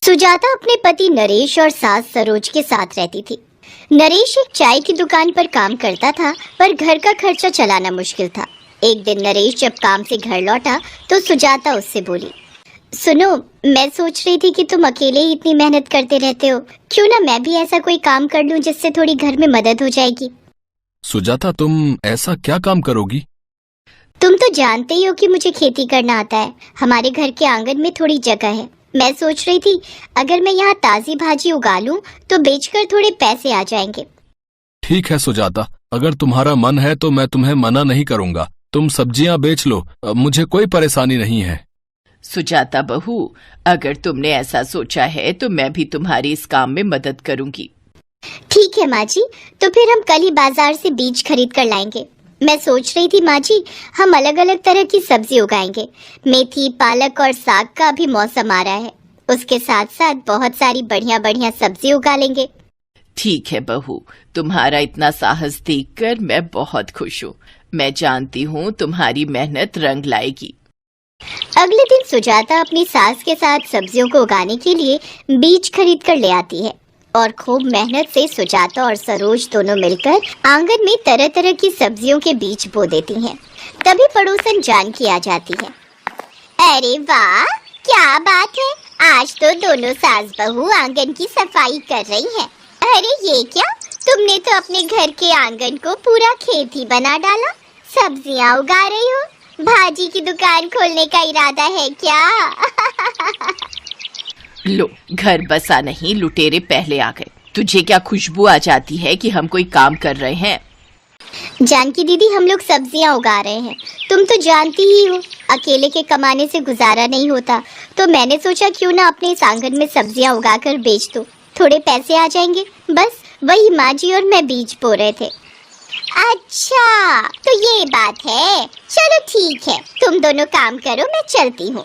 सुजाता अपने पति नरेश और सास सरोज के साथ रहती थी। नरेश एक चाय की दुकान पर काम करता था, पर घर का खर्चा चलाना मुश्किल था। एक दिन नरेश जब काम से घर लौटा तो सुजाता उससे बोली, सुनो, मैं सोच रही थी कि तुम अकेले ही इतनी मेहनत करते रहते हो, क्यों ना मैं भी ऐसा कोई काम कर लूं जिससे थोड़ी घर में मदद हो जाएगी। सुजाता, तुम ऐसा क्या काम करोगी? तुम तो जानते ही हो कि मुझे खेती करना आता है। हमारे घर के आंगन में थोड़ी जगह है। मैं सोच रही थी अगर मैं यहाँ ताजी भाजी उगा लूं तो बेचकर थोड़े पैसे आ जाएंगे। ठीक है सुजाता, अगर तुम्हारा मन है तो मैं तुम्हें मना नहीं करूंगा। तुम सब्जियां बेच लो, मुझे कोई परेशानी नहीं है। सुजाता बहू, अगर तुमने ऐसा सोचा है तो मैं भी तुम्हारी इस काम में मदद करूंगी। ठीक है माँ जी, तो फिर हम कल ही बाजार से बीज खरीद कर लाएंगे। मैं सोच रही थी माँ जी, हम अलग अलग तरह की सब्जी उगाएंगे। मेथी, पालक और साग का भी मौसम आ रहा है। उसके साथ साथ बहुत सारी बढ़िया बढ़िया सब्जी उगा लेंगे। ठीक है बहू, तुम्हारा इतना साहस देखकर मैं बहुत खुश हूँ। मैं जानती हूँ तुम्हारी मेहनत रंग लाएगी। अगले दिन सुजाता अपनी सास के साथ सब्जियों को उगाने के लिए बीज खरीद कर ले आती है और खूब मेहनत से सुजाता और सरोज दोनों मिलकर आंगन में तरह तरह की सब्जियों के बीज बो देती हैं। तभी पड़ोसन जानकी आ जाती है। अरे वाह, क्या बात है, आज तो दोनों सास बहू आंगन की सफाई कर रही हैं। अरे ये क्या, तुमने तो अपने घर के आंगन को पूरा खेत ही बना डाला। सब्जियां उगा रही हो, भाजी की दुकान खोलने का इरादा है क्या? लो, घर बसा नहीं, लुटेरे पहले आ गए। तुझे क्या खुशबू आ जाती है कि हम कोई काम कर रहे हैं? जानकी दीदी, हम लोग सब्जियां उगा रहे हैं। तुम तो जानती ही हो अकेले के कमाने से गुजारा नहीं होता, तो मैंने सोचा क्यों ना अपने इस आंगन में सब्जियां उगाकर बेच दो, थोड़े पैसे आ जाएंगे। बस वही माँ जी और मैं बीज बो रहे थे। अच्छा, तो ये बात है। चलो ठीक है, तुम दोनों काम करो, मैं चलती हूँ।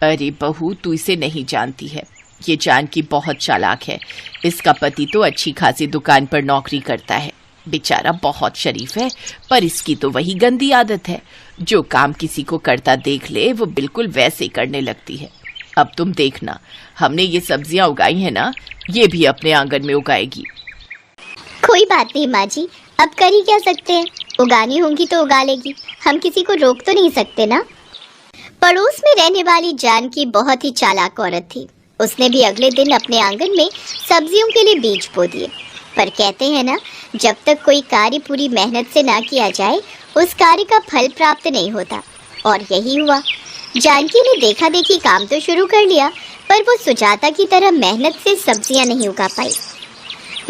अरे बहू, तू इसे नहीं जानती है। ये जानकी बहुत चालाक है। इसका पति तो अच्छी खासी दुकान पर नौकरी करता है। बेचारा बहुत शरीफ है, पर इसकी तो वही गंदी आदत है। जो काम किसी को करता देख ले वो बिल्कुल वैसे करने लगती है। अब तुम देखना, हमने ये सब्जियां उगाई है ना, ये भी अपने आंगन में उगाएगी। कोई बात नहीं माँ जी, अब कर ही क्या सकते हैं। उगानी होंगी तो उगा लेगी, हम किसी को रोक तो नहीं सकते ना। पड़ोस में रहने वाली जानकी बहुत ही चालाक औरत थी। उसने भी अगले दिन अपने आंगन में सब्जियों के लिए बीज बो दिए। पर कहते हैं ना, जब तक कोई कार्य पूरी मेहनत से ना किया जाए उस कार्य का फल प्राप्त नहीं होता। और यही हुआ। जानकी ने देखा देखी काम तो शुरू कर लिया, पर वो सुजाता की तरह मेहनत से सब्जियां नहीं उगा पाई।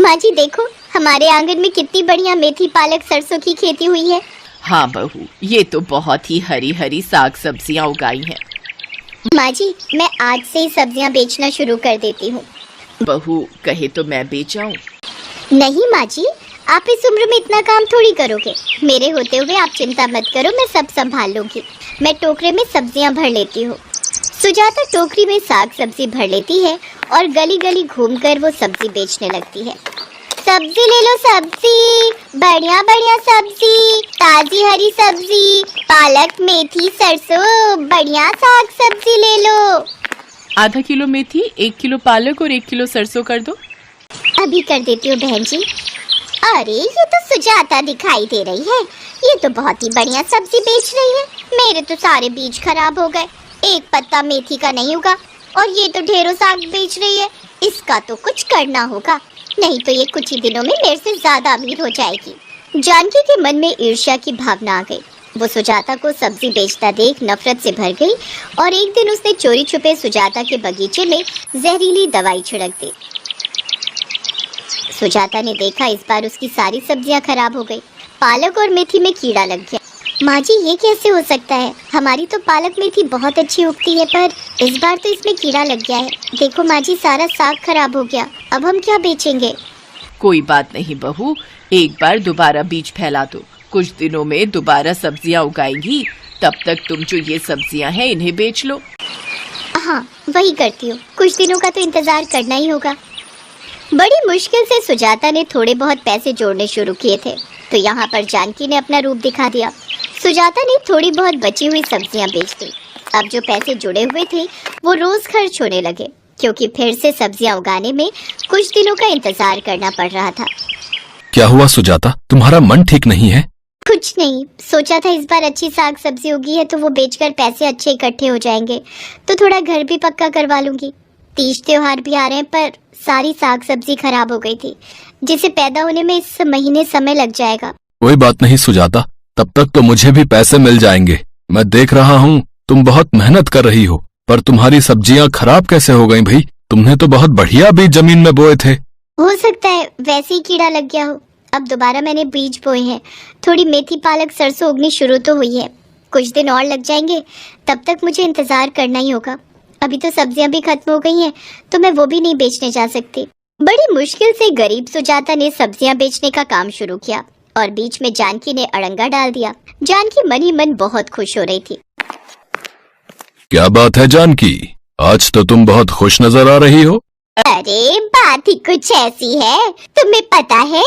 माँ जी देखो, हमारे आंगन में कितनी बढ़िया मेथी, पालक, सरसों की खेती हुई है। हाँ बहू, ये तो बहुत ही हरी हरी साग सब्जियां उगाई हैं। माँ जी, मैं आज से ही सब्जियां बेचना शुरू कर देती हूँ। बहू, कहे तो मैं बेच आऊं? नहीं माँ जी, आप इस उम्र में इतना काम थोड़ी करोगे। मेरे होते हुए आप चिंता मत करो, मैं सब संभाल लूंगी। मैं टोकरे में सब्जियां भर लेती हूँ। सुजाता टोकरी में साग सब्जी भर लेती है और गली गली घूमकर वो सब्जी बेचने लगती है। सब्जी ले लो, सब्जी, बढ़िया बढ़िया सब्जी, ताजी हरी सब्जी, पालक, मेथी, सरसों, बढ़िया साग सब्जी ले लो। आधा किलो मेथी, 1 किलो पालक और 1 किलो सरसों कर दो। अभी कर देती हूँ बहन जी। अरे ये तो सुजाता दिखाई दे रही है, ये तो बहुत ही बढ़िया सब्जी बेच रही है। मेरे तो सारे बीज खराब हो गए, एक पत्ता मेथी का नहीं उगा, और ये तो ढेरों साग बेच रही है। इसका तो कुछ करना होगा, नहीं तो ये कुछ ही दिनों में मेरे से ज्यादा अमीर हो जाएगी। जानकी के मन में ईर्ष्या की भावना आ गई। वो सुजाता को सब्जी बेचता देख नफरत से भर गई और एक दिन उसने चोरी छुपे सुजाता के बगीचे में जहरीली दवाई छिड़क दी। सुजाता ने देखा इस बार उसकी सारी सब्जियां खराब हो गई। पालक और मेथी में कीड़ा लग गया। माँ जी, ये कैसे हो सकता है? हमारी तो पालक मेथी बहुत अच्छी उगती है, पर इस बार तो इसमें कीड़ा लग गया है। देखो माँ जी, सारा साग खराब हो गया। अब हम क्या बेचेंगे? कोई बात नहीं बहू, एक बार दोबारा बीज फैला दो। कुछ दिनों में दोबारा सब्जियां उगाएंगी, तब तक तुम जो ये सब्जियां हैं इन्हें बेच लो। हाँ, वही करती हूँ। कुछ दिनों का तो इंतजार करना ही होगा। बड़ी मुश्किल से सुजाता ने थोड़े बहुत पैसे जोड़ने शुरू किए थे, तो यहाँ पर जानकी ने अपना रूप दिखा दिया। सुजाता ने थोड़ी बहुत बची हुई सब्जियां बेच दी। अब जो पैसे जुड़े हुए थे वो रोज खर्च होने लगे, क्योंकि फिर से सब्जियां उगाने में कुछ दिनों का इंतजार करना पड़ रहा था। क्या हुआ सुजाता, तुम्हारा मन ठीक नहीं है? कुछ नहीं, सोचा था इस बार अच्छी साग सब्जी उगी है तो वो बेचकर पैसे अच्छे इकट्ठे हो जाएंगे, तो थोड़ा घर भी पक्का करवा लूंगी। तीज त्योहार भी आ रहे हैं, पर सारी साग सब्जी खराब हो गई थी, जिसे पैदा होने में इस महीने समय लग जाएगा। कोई बात नहीं सुजाता, तब तक तो मुझे भी पैसे मिल जाएंगे। मैं देख रहा हूँ तुम बहुत मेहनत कर रही हो, पर तुम्हारी सब्जियां खराब कैसे हो गई भाई? तुमने तो बहुत बढ़िया बीज जमीन में बोए थे। हो सकता है वैसे ही कीड़ा लग गया हो। अब दोबारा मैंने बीज बोए हैं। थोड़ी मेथी पालक सरसों उगनी शुरू तो हुई है, कुछ दिन और लग जाएंगे, तब तक मुझे इंतजार करना ही होगा। अभी तो सब्जियां भी खत्म हो गई हैं, तो मैं वो भी नहीं बेचने जा सकती। बड़ी मुश्किल से गरीब सुजाता ने सब्जियां बेचने का काम शुरू किया और बीच में जानकी ने अड़ंगा डाल दिया। जानकी मन ही मन बहुत खुश हो रही थी। क्या बात है जानकी, आज तो तुम बहुत खुश नजर आ रही हो। अरे बात ही कुछ ऐसी है, तुम्हें पता है।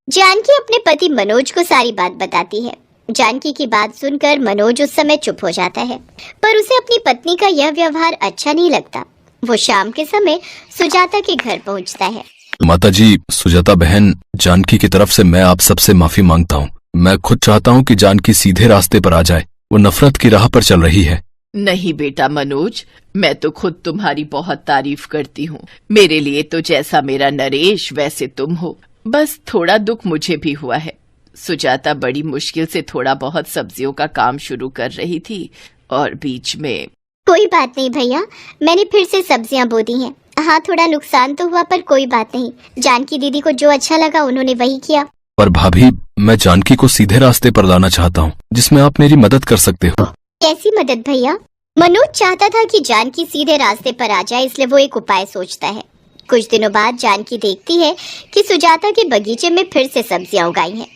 जानकी अपने पति मनोज को सारी बात बताती है। जानकी की बात सुनकर मनोज उस समय चुप हो जाता है, पर उसे अपनी पत्नी का यह व्यवहार अच्छा नहीं लगता। वो शाम के समय सुजाता के घर पहुंचता है। माताजी, सुजाता बहन, जानकी की तरफ से मैं आप सबसे माफी मांगता हूँ। मैं खुद चाहता हूँ कि जानकी सीधे रास्ते पर आ जाए, वो नफरत की राह पर चल रही है। नहीं बेटा मनोज, मैं तो खुद तुम्हारी बहुत तारीफ करती हूँ। मेरे लिए तो जैसा मेरा नरेश वैसे तुम हो। बस थोड़ा दुख मुझे भी हुआ है। सुजाता बड़ी मुश्किल से थोड़ा बहुत सब्जियों का काम शुरू कर रही थी और बीच में। कोई बात नहीं भैया, मैंने फिर से सब्जियां बो दी हैं। हाँ, थोड़ा नुकसान तो हुआ, पर कोई बात नहीं। जानकी दीदी को जो अच्छा लगा उन्होंने वही किया। पर भाभी, मैं जानकी को सीधे रास्ते पर लाना चाहता हूँ, जिसमें आप मेरी मदद कर सकते हो। कैसी मदद भैया? मनोज चाहता था कि जानकी सीधे रास्ते पर आ जाए, इसलिए वो एक उपाय सोचता है। कुछ दिनों बाद जानकी देखती है कि सुजाता के बगीचे में फिर से सब्जियां उगाई हैं।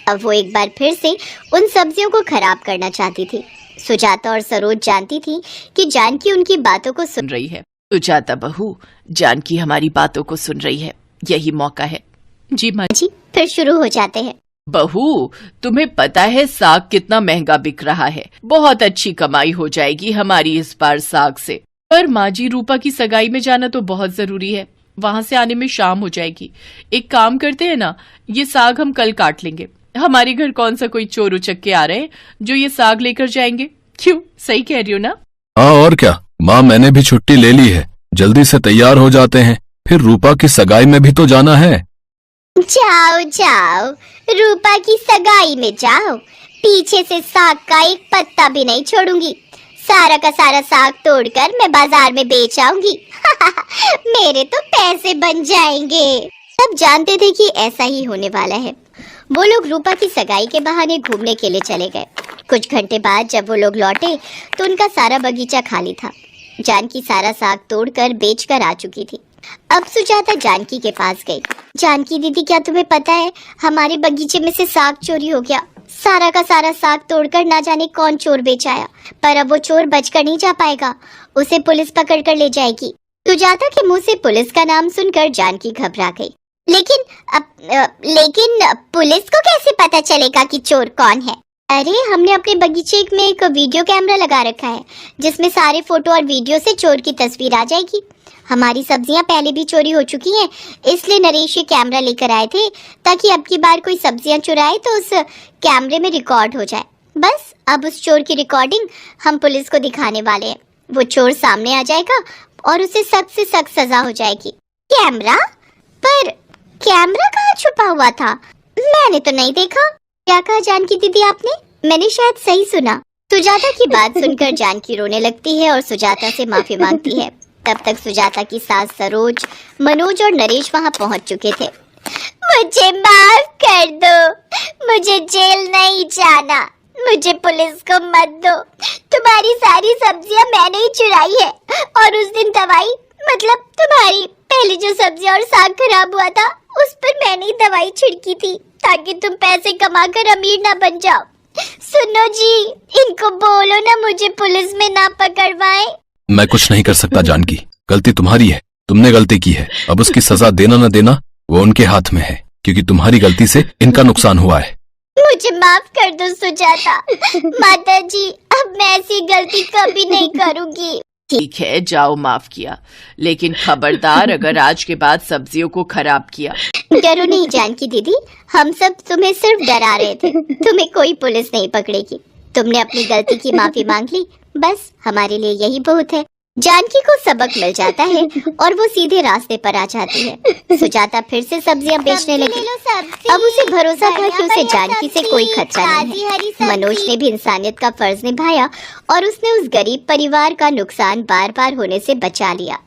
अब वो एक बार फिर से उन सब्जियों को खराब करना चाहती थी। सुजाता और सरोज जानती थी कि जानकी उनकी बातों को सुन रही है। सुजाता बहू, जानकी हमारी बातों को सुन रही है, यही मौका है। जी माँ जी। फिर शुरू हो जाते हैं। बहू, तुम्हें पता है साग कितना महंगा बिक रहा है। बहुत अच्छी कमाई हो जाएगी हमारी इस बार साग से। पर माँ जी, रूपा की सगाई में जाना तो बहुत जरूरी है। वहाँ से आने में शाम हो जाएगी। एक काम करते हैं ना, ये साग हम कल काट लेंगे। हमारे घर कौन सा कोई चोर उचक्के आ रहे हैं जो ये साग लेकर जाएंगे? क्यों, सही कह रही हो ना? हाँ और क्या माँ, मैंने भी छुट्टी ले ली है। जल्दी से तैयार हो जाते हैं, फिर रूपा की सगाई में भी तो जाना है। जाओ जाओ, रूपा की सगाई में जाओ। पीछे से साग का एक पत्ता भी नहीं छोड़ूंगी। सारा का सारा साग तोड़कर मैं बाजार में बेच आऊंगी। मेरे तो पैसे बन जाएंगे। सब जानते थे कि ऐसा ही होने वाला है। वो लोग रूपा की सगाई के बहाने घूमने के लिए चले गए। कुछ घंटे बाद जब वो लोग लौटे तो उनका सारा बगीचा खाली था। जानकी सारा साग तोड़कर बेचकर आ चुकी थी। अब सुजाता जानकी के पास गई। जानकी दीदी, क्या तुम्हें पता है हमारे बगीचे में से साग चोरी हो गया। सारा का सारा साग तोड़कर ना जाने कौन चोर बेच आया, पर अब वो चोर बचकर नहीं जा पाएगा। उसे पुलिस पकड़ कर ले जाएगी। सुजाता के मुंह से पुलिस का नाम सुनकर जानकी घबरा गई। लेकिन पुलिस को कैसे पता चलेगा कि चोर कौन है? अरे, हमने अपने बगीचे में एक वीडियो कैमरा लगा रखा है, जिसमें सारे फोटो और वीडियो से चोर की तस्वीर आ जाएगी। हमारी सब्जियां पहले भी चोरी हो चुकी हैं, इसलिए नरेश ये कैमरा लेकर आए थे, ताकि अब की बार कोई सब्जियां चुराए तो उस कैमरे में रिकॉर्ड हो जाए। बस अब उस चोर की रिकॉर्डिंग हम पुलिस को दिखाने वाले हैं। वो चोर सामने आ जाएगा और उसे सख्त से सख्त सजा हो जाएगी। कैमरा? पर कैमरा कहाँ छुपा हुआ था? मैंने तो नहीं देखा। क्या कहा जानकी दीदी आपने? मैंने शायद सही सुना। सुजाता की बात सुनकर जानकी रोने लगती है और सुजाता से माफी मांगती है। तब तक सुजाता की सास सरोज, मनोज और नरेश वहाँ पहुँच चुके थे। मुझे माफ कर दो, मुझे जेल नहीं जाना, मुझे पुलिस को मत दो। तुम्हारी सारी सब्जियां मैंने ही चुराई है, और उस दिन दवाई, मतलब तुम्हारी पहले जो सब्जियां और साग खराब हुआ था, उस पर मैंने ही दवाई छिड़की थी, ताकि तुम पैसे कमाकर अमीर ना बन जाओ। सुनो जी, इनको बोलो ना मुझे पुलिस में ना पकड़वाए। मैं कुछ नहीं कर सकता जानकी, गलती तुम्हारी है, तुमने गलती की है। अब उसकी सजा देना न देना वो उनके हाथ में है, क्योंकि तुम्हारी गलती से इनका नुकसान हुआ है। मुझे माफ कर दो सुजाता। माता जी, अब मैं ऐसी गलती कभी नहीं करूंगी। ठीक है, जाओ, माफ किया, लेकिन खबरदार अगर आज के बाद सब्जियों को खराब किया। डरो नहीं जानकी दीदी, हम सब तुम्हें सिर्फ डरा रहे थे। तुम्हें कोई पुलिस नहीं पकड़ेगी। तुमने अपनी गलती की माफी मांग ली, बस हमारे लिए यही बहुत है। जानकी को सबक मिल जाता है और वो सीधे रास्ते पर आ जाती है। सुजाता फिर से सब्जियां बेचने लगी। अब उसे भरोसा था कि उसे जानकी से कोई खतरा नहीं है। मनोज ने भी इंसानियत का फर्ज निभाया और उसने उस गरीब परिवार का नुकसान बार बार होने से बचा लिया।